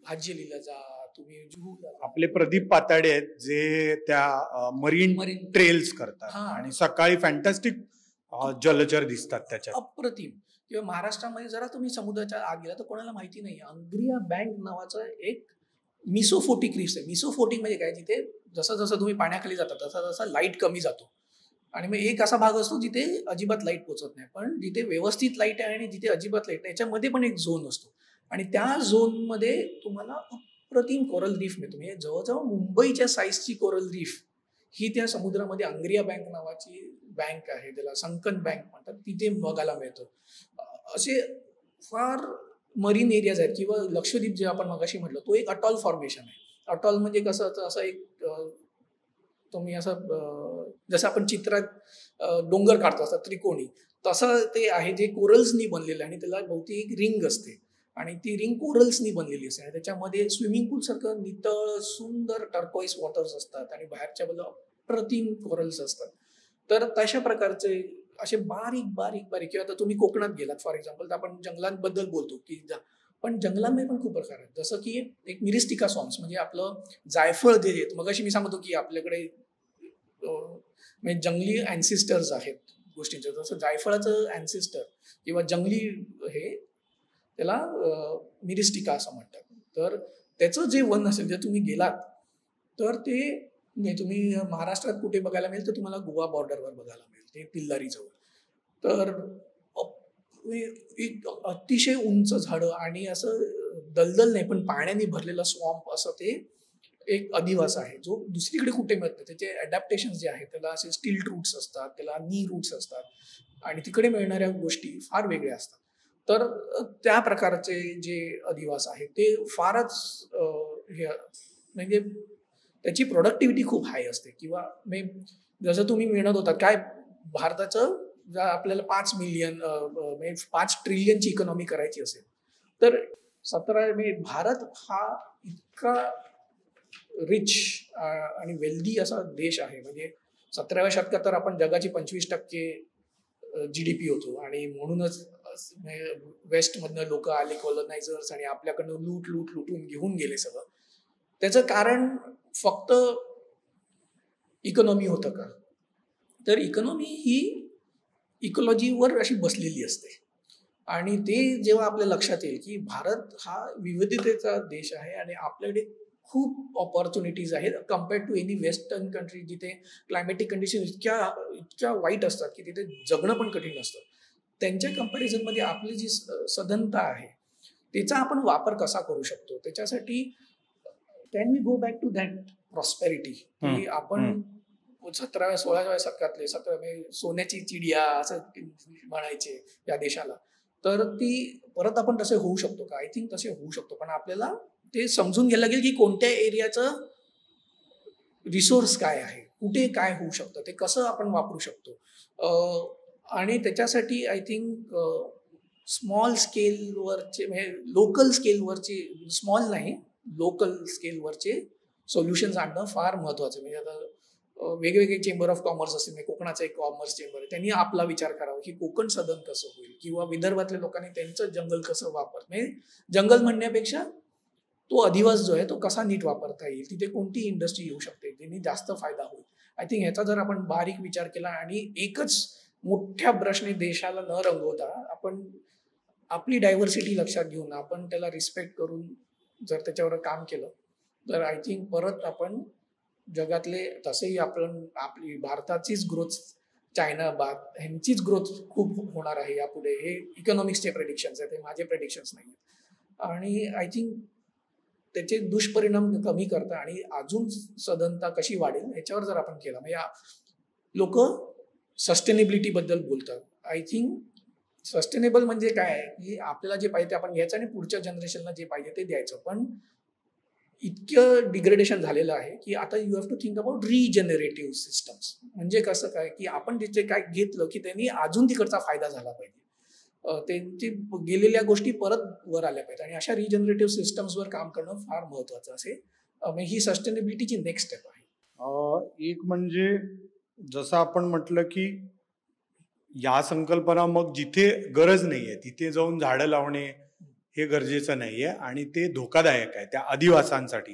हाजीलीला जा, तुम्ही जुहूला जा. आपले प्रदीप पाताडे आहेत जे त्या मरीन ट्रेल्स करतात आणि सकाळी फॅन्टॅस्टिक जलचर दिसतात त्याच्यात, अप्रतिम. किंवा महाराष्ट्रामध्ये जरा तुम्ही समुद्राच्या आत गेला तर कोणाला माहिती नाही, अंग्रिया बँक नावाचं एक मिसोफोटिक रीफ्स आहे. मिसोफोटिक म्हणजे काय, जिथे जसं जसं तुम्ही पाण्याखाली जाता तसा जसा लाईट कमी जातो आणि मग एक असा भाग असतो जिथे अजिबात लाईट पोचत नाही, पण जिथे व्यवस्थित लाईट आहे आणि जिथे अजिबात लाईट नाही याच्यामध्ये पण एक झोन असतो आणि त्या झोनमध्ये तुम्हाला अप्रतिम कोरल रीफ मिळतो. म्हणजे जवळजवळ मुंबईच्या साईजची कोरल रीफ ही त्या समुद्रामध्ये अंग्रिया बँक नावाची बँक आहे, त्याला संकन बँक म्हणतात, तिथे बघायला मिळतं. असे फार मरीन एरियाज आहेत. किंवा लक्षद्वीप जे आपण मगाशी म्हटलं तो एक अटॉल फॉर्मेशन आहे. अटॉल म्हणजे कसं, असं एक तुम्ही असं जसं आपण चित्रात डोंगर काढतो असं त्रिकोणी, तसं ते आहे जे कोरल्सनी बनलेलं आहे आणि त्याला बहुतेक एक रिंग असते आणि ती रिंग कोरल्सनी बनलेली असते आणि त्याच्यामध्ये स्विमिंग पूल सारखं नितळ सुंदर टर्कोइस वॉटर्स असतात आणि बाहेरच्या बाजूला अप्रतिम कोरल्स असतात. तर तशा प्रकारचे असे बारीक बारीक बारीक. किंवा आता तुम्ही कोकणात गेलात फॉर एक्झाम्पल, तर आपण जंगलांबद्दल बोलतो की पण जंगलांमध्ये पण खूप प्रकार आहेत. जसं की एक मिरिस्टिका सॉन्ग्स म्हणजे आपलं जायफळ जे आहेत, मग अशी मी सांगतो की आपल्याकडे म्हणजे जंगली अँसिस्टर्स आहेत गोष्टींचे. जसं जायफळाचं अँसिस्टर किंवा जंगली हे त्याला मिरिस्टिका असं म्हणतात. तर त्याचं जे वन असेल, जर तुम्ही गेलात तर ते तुम्ही महाराष्ट्रात कुठे बघायला मिळेल तर तुम्हाला गोवा बॉर्डरवर बघायला मिळेल, ते पिल्लारीजवळ. तर एक अतिशय उंच झाडं आणि असं दलदल नाही पण पाण्याने भरलेलं स्वॉम्प असं ते एक अधिवास आहे जो दुसरीकडे कुठे मिळत नाही. त्याचे अडॅप्टेशन जे आहेत त्याला असे स्टील रूट्स असतात, त्याला नी रूट्स असतात आणि तिकडे मिळणाऱ्या गोष्टी फार वेगळ्या असतात. तर त्या प्रकारचे जे अधिवास आहेत ते फारच हे म्हणजे त्याची प्रोडक्टिव्हिटी खूप हाय असते. किंवा जसं तुम्ही म्हणत होतात काय, भारताचं जर आपल्याला 5 मिलियन म्हणजे 5 ट्रिलियनची इकॉनॉमी करायची असेल तर 17 म्हणजे भारत हा इतका रिच आणि वेल्दी असा देश आहे. म्हणजे 17व्या शतकात तर आपण जगाची 25% GDP होतो आणि म्हणूनच वेस्टमधनं लोक आले कॉलनायझर्स आणि आपल्याकडनं लुटून घेऊन गेले सगळं. त्याचं कारण फक्त इकॉनॉमी होतं का, तर इकॉनॉमी ही इकॉलॉजीवर अशी बसलेली असते आणि ते जेव्हा आपल्या लक्षात येईल की भारत हा विविधतेचा देश आहे आणि आपल्याकडे खूप ऑपॉर्च्युनिटीज आहेत compared to any western country जिथे क्लायमॅटिक कंडिशन इतक्या वाईट असतात की तिथे जगणं पण कठीण असतं, त्यांच्या कंपॅरिझनमध्ये आपली जी सधनता आहे त्याचा आपण वापर कसा करू शकतो. त्याच्यासाठी can we go back to that prosperity की आपण 17व्या 16व्या शतकातले सोन्याची चिडिया असं म्हणायचे या देशाला, तर ती परत आपण तसे होऊ शकतो का? आय थिंक तसे होऊ शकतो, पण आपल्याला ते समजून घ्यायला लागेल की कोणत्या एरियाचं रिसोर्स काय आहे, कुठे काय होऊ शकतं, ते कसं आपण वापरू शकतो. आणि त्याच्यासाठी आय थिंक स्मॉल स्केलवरचे म्हणजे लोकल स्केलवरचे, स्मॉल नाही लोकल स्केलवरचे सोल्युशन्स आणणं फार महत्त्वाचं. म्हणजे आता वेगवेगळे चेंबर ऑफ कॉमर्स असतील, म्हणजे कोकणाचं एक कॉमर्स चेंबर आहे, त्यांनी आपला विचार करावा की कोकण सदन कसं होईल किंवा विदर्भातल्या लोकांनी त्यांचं जंगल कसं म्हणजे जंगल म्हणण्यापेक्षा तो अधिवास जो आहे तो कसा नीट वापरता येईल, तिथे कोणती इंडस्ट्री येऊ शकते ज्यांनी जास्त फायदा होईल. आय थिंक ह्याचा जर आपण बारीक विचार केला आणि एकच मोठ्या ब्रशने देशाला न रंगवता आपण आपली डायव्हर्सिटी लक्षात घेऊन आपण त्याला रिस्पेक्ट करून जर त्याच्यावर काम केलं तर आय थिंक परत आपण जगातले तसेही आपली भारताचीच ग्रोथ, चायना ह्यांचीच ग्रोथ खूप होणार आहे यापुढे. हे इकॉनॉमिक्सचे प्रेडिक्शन्स आहेत, हे माझे प्रेडिक्शन्स नाही आहेत. आणि आय थिंक त्याचे दुष्परिणाम कमी करता आणि अजून सधनता कशी वाढेल ह्याच्यावर जर आपण केला, म्हणजे लोक सस्टेनेबिलिटीबद्दल बोलतात. आय थिंक सस्टेनेबल म्हणजे काय आहे की आपल्याला जे पाहिजे ते आपण घ्यायचं आणि पुढच्या जनरेशनला जे पाहिजे ते द्यायचं, पण इतकं डिग्रेडेशन झालेलं आहे की आता you have to think about regenerative systems. म्हणजे कसं काय की आपण तिथे काय घेतलं की त्यांनी अजून तिकडचा फायदा झाला पाहिजे, त्यांची गेलेल्या गोष्टी परत वर आल्या पाहिजेत आणि अशा रिजनरेटिव्ह सिस्टम्सवर काम करणं फार महत्वाचं असेल. ही सस्टेनेबिलिटीची नेक्स्ट स्टेप आहे. एक म्हणजे जसं आपण म्हटलं की या संकल्पना मग जिथे गरज नाहीये तिथे जाऊन झाडं लावणे हे गरजेचं नाहीये आणि ते धोकादायक आहे त्या अधिवासांसाठी.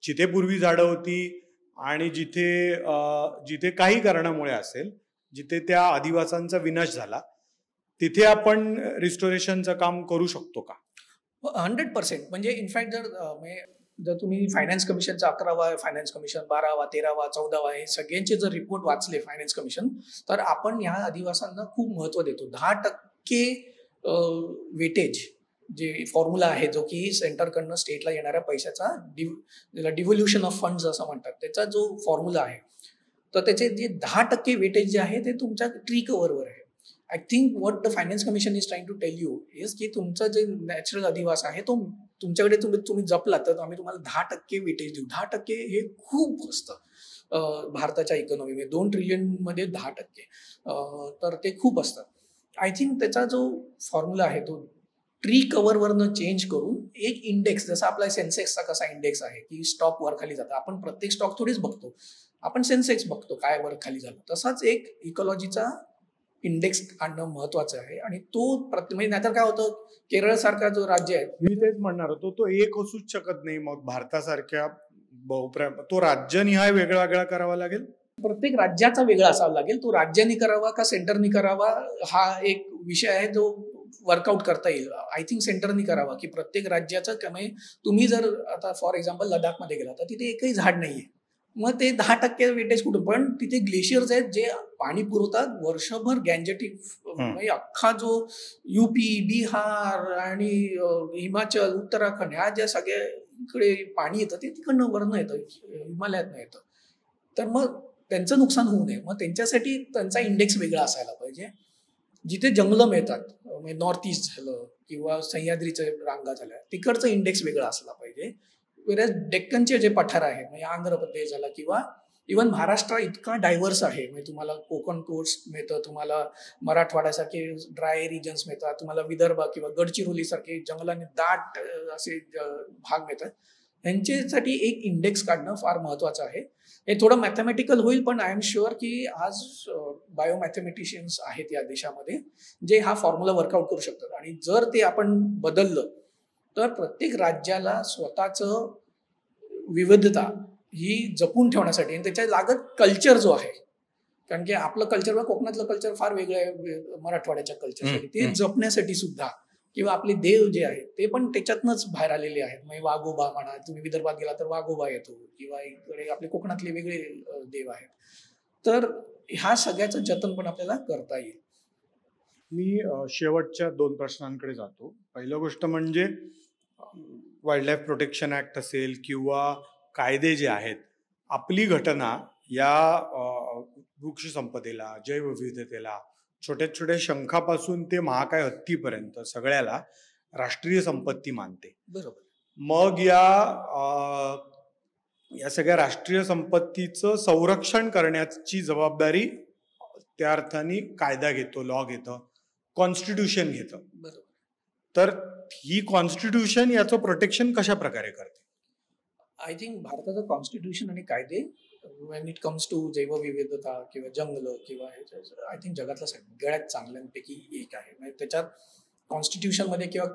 जिथे पूर्वी झाडं होती आणि जिथे काही कारणामुळे असेल जिथे त्या अधिवासांचा विनाश झाला तिथे आपण रिस्टोरेशनचं काम करू शकतो का? 100%. म्हणजे इनफॅक्ट जर तुम्ही फायनान्स कमिशनचा 11वा फायनान्स कमिशन, 12वा, 13वा, 14वा हे सगळ्यांचे जर रिपोर्ट वाचले फायनान्स कमिशन, तर आपण ह्या अधिवासांना खूप महत्व देतो. 10% वेटेज जे फॉर्म्युला आहे जो की सेंटरकडनं स्टेटला येणाऱ्या पैशाचा डिव्होल्युशन ऑफ फंड्स असं म्हणतात, त्याचा जो फॉर्म्युला आहे तर त्याचे जे 10% वेटेज जे आहे ते तुमच्या ट्री कव्हरवर आहे. I think what the finance commission is trying to tell you is की तुमचं जे नॅचरल अधिवास आहे तो तुमच्याकडे तुम्ही जपला तर आम्ही तुम्हाला 10% वेटेज देऊ. 10% हे खूप असतं भारताच्या इकॉनॉमीमध्ये. 2 ट्रिलियनमध्ये 10%, तर ते खूप असतं. आय थिंक त्याचा जो फॉर्म्युला आहे तो ट्री कव्हरवरनं चेंज करून एक इंडेक्स, जसा आपला सेन्सेक्सचा कसा इंडेक्स आहे की स्टॉक वर खाली जातं, आपण प्रत्येक स्टॉक थोडीच बघतो, आपण सेन्सेक्स बघतो काय वर खाली झालं, तसाच एक इकॉलॉजीचा इंडेक्स आणणं महत्वाचं आहे. आणि तो म्हणजे नाहीतर काय होतं, केरळ सारखा जो राज्य आहे, मी तेच म्हणणार होतो, तो एक असूच शकत नाही. मग भारतासारख्या तो राज्यनिहाय वेगळा वेगळा करावा लागेल. प्रत्येक राज्याचा वेगळा असावा लागेल. तो राज्याने करावा का सेंटरनी करावा हा एक विषय आहे जो वर्कआउट करता येईल. आय थिंक सेंटरनी करावा की प्रत्येक राज्याचं कमी. तुम्ही जर आता फॉर एक्झाम्पल लडाखमध्ये गेला तर तिथे एकही झाड नाहीये, मग ते 10% वेटेज कुठून? पण तिथे ग्लेशियर्स आहेत जे पाणी पुरवतात वर्षभर. गँजेटिक म्हणजे अख्खा जो UP, बिहार आणि हिमाचल, उत्तराखंड ह्या ज्या सगळ्या इकडे पाणी येतं ते तिकडनं वरनं येतं, हिमालयातनं येतं. तर मग त्यांचं नुकसान होऊ नये, मग त्यांच्यासाठी त्यांचा इंडेक्स वेगळा असायला पाहिजे. जिथे जंगलं मिळतात म्हणजे नॉर्थ ईस्ट झालं किंवा सह्याद्रीच्या रांगा झाल्या तिकडचं इंडेक्स वेगळा असला पाहिजे. वेळेस डेक्कनचे जे पठार आहेत म्हणजे आंध्र प्रदेश झाला किंवा इव्हन महाराष्ट्र इतका डायव्हर्स आहे. म्हणजे तुम्हाला कोकण कोस्ट मिळतं, तुम्हाला मराठवाड्यासारखे ड्राय रिजन्स मिळतात, तुम्हाला विदर्भ किंवा गडचिरोली सारखे जंगलाने दाट असे भाग मिळतात. यांच्यासाठी एक इंडेक्स काढणं फार महत्वाचं आहे. हे थोडं मॅथमॅटिकल होईल पण आय एम शुअर की आज बायोमॅथमॅटिशियन्स आहेत या देशामध्ये जे हा फॉर्म्युला वर्कआउट करू शकतात. आणि जर ते आपण बदललं तर प्रत्येक राज्याला स्वतःचं विविधता ही जपून ठेवण्यासाठी आणि त्याच्या लागत कल्चर जो आहे, कारण की आपलं कल्चर व कोकणातलं कल्चर फार वेगळं आहे मराठवाड्याच्या कल्चरसाठी, ते जपण्यासाठी सुद्धा किंवा आपले देव जे आहेत ते पण त्याच्यातनंच बाहेर आलेले आहेत. म्हणजे वाघोबा म्हणा, तुम्ही विदर्भात गेला तर वाघोबा येतो किंवा इकडे आपले कोकणातले वेगळे देव आहेत. तर ह्या सगळ्याचं जतन पण आपल्याला करता येईल. मी शेवटच्या 2 प्रश्नांकडे जातो. पहिली गोष्ट म्हणजे वाईल्ड लाईफ प्रोटेक्शन ऍक्ट असेल किंवा कायदे जे आहेत, आपली घटना या वृक्ष संपदेला, जैवविविधतेला, छोट्या छोट्या शंखापासून ते महाकाय हत्तीपर्यंत सगळ्याला राष्ट्रीय संपत्ती मानते. बरोबर. मग या सगळ्या राष्ट्रीय संपत्तीचं संरक्षण करण्याची जबाबदारी त्या अर्थाने कायदा घेतो, लॉ घेतं, कॉन्स्टिट्यूशन घेतं. बरोबर. तर ही कॉन्स्टिट्यूशन याचं प्रोटेक्शन कशा प्रकारे करते? आय थिंक भारताचं कॉन्स्टिट्यूशन आणि कायदे वेन इट कम्स टू जैवविविधता किंवा जंगल किंवा आय थिंक जगातल्या सगळ्यात चांगल्यांपैकी एक आहे. म्हणजे त्याच्यात कॉन्स्टिट्यूशनमध्ये किंवा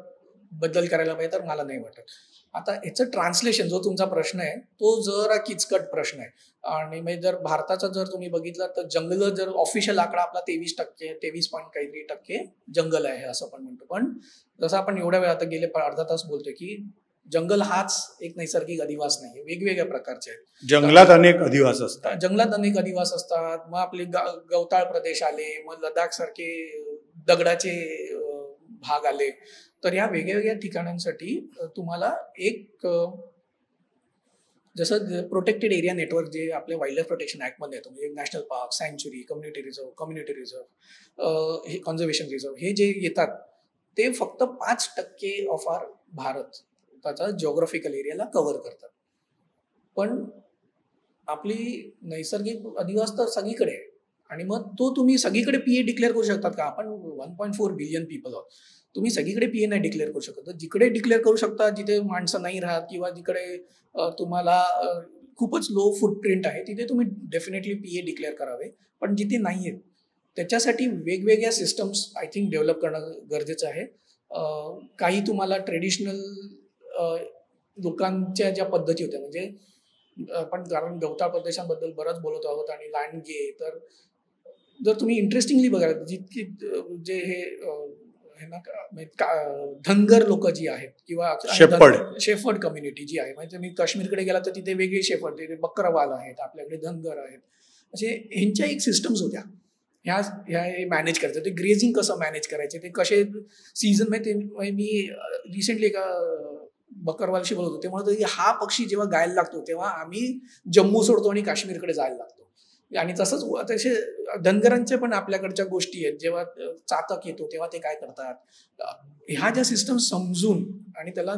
बदल करायला पाहिजे तर मला नाही वाटत. आता याचं ट्रान्सलेशन जो तुमचा प्रश्न आहे तो जरा किचकट प्रश्न आहे. आणि म्हणजे जर भारताचा जर तुम्ही बघितलं तर जंगल जर ऑफिशियल आकडा आपला 23 पॉईंट काहीतरी टक्के जंगल आहे असं आपण म्हणतो. पण जसं आपण एवढ्या वेळ आता गेले अर्धा तास बोलतोय की जंगल हाच एक नैसर्गिक अधिवास नाही, वेगवेगळ्या प्रकारचे आहेत. जंगलात अनेक अधिवास असतात. जंगलात अनेक अधिवास असतात. मग आपले गवताळ प्रदेश आले, मग लडाख सारखे दगडाचे भाग आले. तर या वेगवेगळ्या ठिकाणांसाठी तुम्हाला एक जसं प्रोटेक्टेड एरिया नेटवर्क जे आपल्या वाईल्ड लाईफ प्रोटेक्शन ऍक्टमध्ये येतो, म्हणजे नॅशनल पार्क, सँच्युरी, कम्युनिटी रिझर्व्ह, हे कॉन्झर्वेशन रिझर्व्ह हे जे येतात ते फक्त 5% ऑफ आर भारत त्याचा जिओग्राफिकल एरियाला कव्हर करतात. पण आपली नैसर्गिक अधिवास तर सगळीकडे आहे आणि मग तो तुम्ही सगळीकडे पीए डिक्लेअर करू शकतात का? आपण 1.4 बिलियन पीपल आहोत. तुम्ही सगळीकडे पीए नाही डिक्लेअर करू शकत. तर जिकडे डिक्लेअर करू शकता जिथे माणसं नाही राहत किंवा जिकडे तुम्हाला खूपच लो फुटप्रिंट आहे तिथे तुम्ही डेफिनेटली पीए डिक्लेअर करावे. पण जिथे नाही आहेत त्याच्यासाठी वेगवेगळ्या सिस्टम्स आय थिंक डेव्हलप करणं गरजेचं आहे. काही तुम्हाला ट्रेडिशनल लोकांच्या ज्या पद्धती होत्या म्हणजे आपण कारण गवताळ प्रदेशांबद्दल बरंच बोलत आहोत आणि लांडगे तर जर तुम्ही इंटरेस्टिंगली बघाल जितकी जे हे धनगर लोक जी आहेत किंवा शेफर्ड कम्युनिटी जी आहे म्हणजे तुम्ही काश्मीरकडे गेला तर तिथे वेगळी शेफर्ड तिथे बकरवाल आहेत आपल्याकडे धनगर आहेत असे ह्यांच्या एक सिस्टम्स होत्या ह्या मॅनेज करायचं ते ग्रेझिंग कसं मॅनेज करायचे ते कसे सीझन मध्ये मी रिसेंटली एका बकरवालशी बोलत होतो ते म्हणत होते हा पक्षी जेव्हा गायला लागतो तेव्हा आम्ही जम्मू सोडतो आणि काश्मीरकडे जायला लागतो आणि तसंच तसे धनगरांच्या पण आपल्याकडच्या गोष्टी आहेत जेव्हा चातक येतो तेव्हा ते काय करतात ह्या ज्या सिस्टम समजून आणि त्याला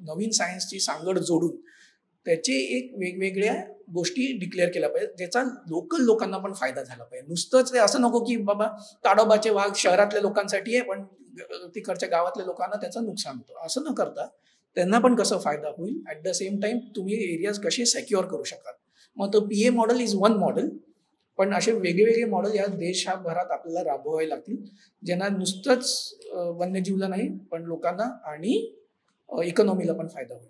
नवीन सायन्सची सांगड जोडून त्याचे एक वेगवेगळ्या गोष्टी डिक्लेअर केल्या पाहिजे ज्याचा लोकल लोकांना पण फायदा झाला पाहिजे. नुसतंच असं नको की बाबा ताडोबाचे वाघ शहरातल्या लोकांसाठी आहे पण तिकडच्या गावातल्या लोकांना त्याचं नुकसान होतं असं न करता त्यांना पण कसं फायदा होईल ॲट द सेम टाइम तुम्ही एरियाज कसे सेक्युअर करू शकाल. मग तो PA model is one model पण असे वेगवेगळे मॉडेल या देशभरात आपल्याला राबवावे लागतील ज्यांना नुसतंच वन्यजीवला नाही पण लोकांना आणि इकॉनॉमीला पण फायदा होईल.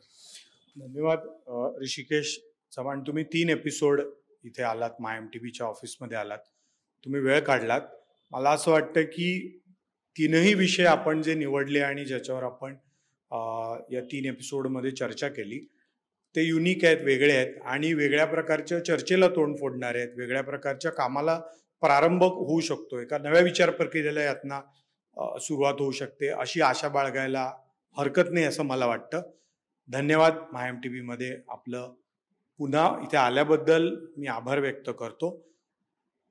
धन्यवाद ऋषिकेश चव्हाण. तुम्ही 3 एपिसोड इथे आलात MyMTVच्या ऑफिसमध्ये आलात तुम्ही वेळ काढलात. मला असं वाटतं की 3ही विषय आपण जे निवडले आणि ज्याच्यावर आपण या 3 एपिसोडमध्ये चर्चा केली ते युनिक आहेत वेगळे आहेत आणि वेगळ्या प्रकारच्या चर्चेला तोंड फोडणारे आहेत वेगळ्या प्रकारच्या कामाला प्रारंभ होऊ शकतो एका नव्या विचार प्रक्रियेला यातना सुरुवात होऊ शकते अशी आशा बाळगायला हरकत नाही असं मला वाटतं. धन्यवाद. MyMTVमध्ये आपलं पुन्हा इथे आल्याबद्दल मी आभार व्यक्त करतो.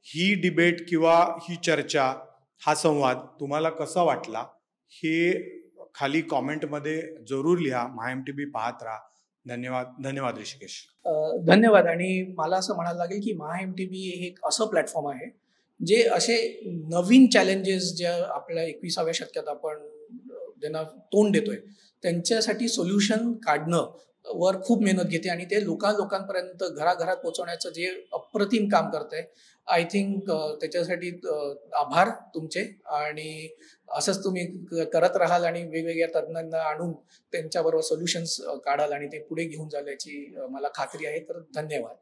ही डिबेट किंवा ही चर्चा हा संवाद तुम्हाला कसा वाटला हे खाली कॉमेंटमध्ये जरूर लिहा. MyMTV पाहत राहा. धन्यवाद ऋषिकेश. धन्यवाद. आणि मला असं म्हणायला लागेल की MyMTV हे एक असं प्लॅटफॉर्म आहे जे असे नवीन चॅलेंजेस ज्या आपल्या 21व्या शतकात आपण ज्यांना तोंड देतोय त्यांच्यासाठी सोल्युशन काढणं वर खूप मेहनत घेते आणि ते लोकांपर्यंत घराघरात पोहोचवण्याचं जे अप्रतिम काम करतंय आय थिंक त्याच्यासाठी आभार तुमचे आणि असंच तुम्ही करत राहाल आणि वेगवेगळ्या तज्ञांना आणून त्यांच्याबरोबर सोल्युशन्स काढाल आणि ते पुढे घेऊन जाण्याची मला खात्री आहे. तर धन्यवाद.